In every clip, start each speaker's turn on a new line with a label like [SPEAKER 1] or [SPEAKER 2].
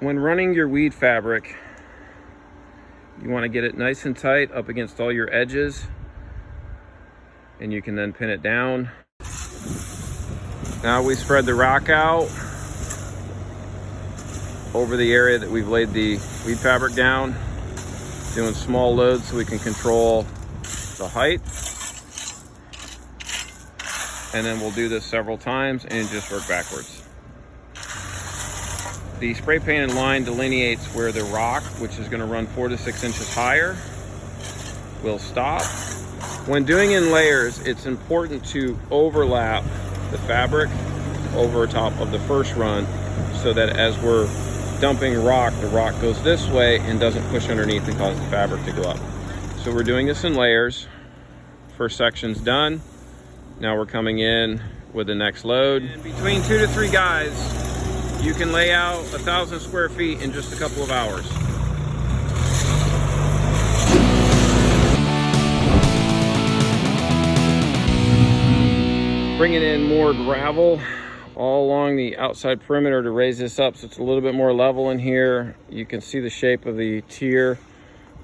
[SPEAKER 1] When running your weed fabric, you want to get it nice and tight up against all your edges, and you can then pin it down. Now we spread the rock out over the area that we've laid the weed fabric down, doing small loads so we can control the height. And then we'll do this several times and just work backwards. The spray painted line delineates where the rock, which is going to run 4 to 6 inches higher, will stop. When doing in layers, it's important to overlap the fabric over top of the first run so that as we're dumping rock, the rock goes this way and doesn't push underneath and cause the fabric to go up. So we're doing this in layers. First section's done. Now we're coming in with the next load. And between 2 to 3 guys, you can lay out 1,000 square feet in just a couple of hours. Bringing in more gravel all along the outside perimeter to raise this up so it's a little bit more level in here. You can see the shape of the tier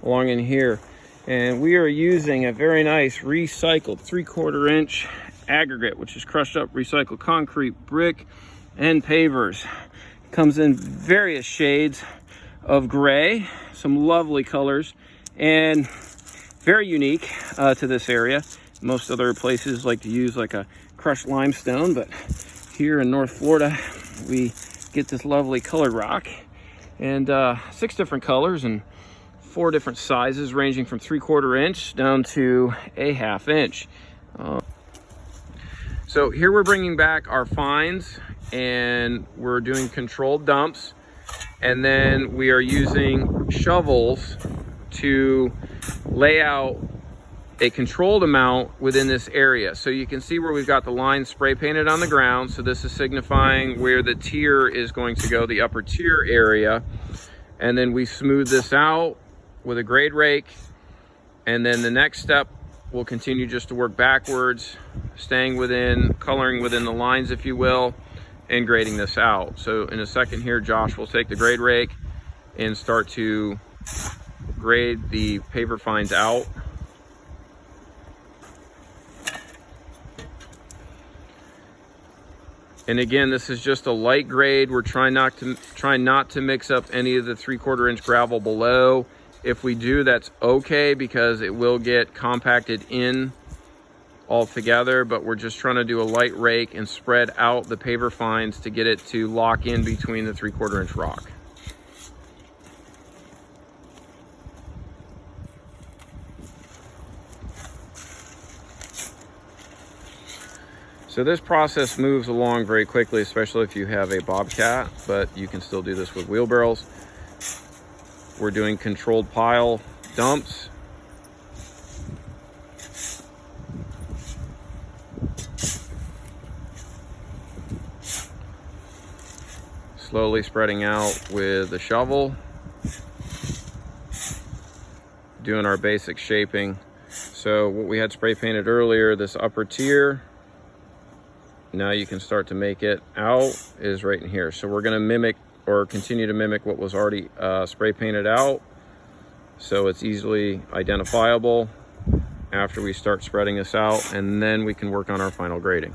[SPEAKER 1] along in here. And we are using a very nice recycled 3/4 inch aggregate, which is crushed up recycled concrete, brick, and pavers. Comes in various shades of gray, some lovely colors, and very unique to this area. Most other places like to use like a crushed limestone, but here in North Florida we get this lovely colored rock, and 6 different colors and 4 different sizes, ranging from 3/4 inch down to a 1/2 inch. So here we're bringing back our fines, and we're doing controlled dumps, and then we are using shovels to lay out a controlled amount within this area. So you can see where we've got the line spray painted on the ground. So this is signifying where the tier is going to go, the upper tier area. And then we smooth this out with a grade rake. And then the next step, we'll continue just to work backwards, staying within, coloring within the lines, if you will, and grading this out. So in a second here, Josh will take the grade rake and start to grade the paver fines out. And again, this is just a light grade. We're trying not to mix up any of the 3/4 inch gravel below. If we do, that's okay, because it will get compacted in all together, but we're just trying to do a light rake and spread out the paver fines to get it to lock in between the 3/4 inch rock. So this process moves along very quickly, especially if you have a bobcat, but you can still do this with wheelbarrows. We're doing controlled pile dumps. Slowly spreading out with the shovel. Doing our basic shaping. So what we had spray painted earlier, this upper tier, now you can start to make it out, is right in here. So we're going to mimic, or continue to mimic, what was already spray painted out, so it's easily identifiable after we start spreading this out, and then we can work on our final grading.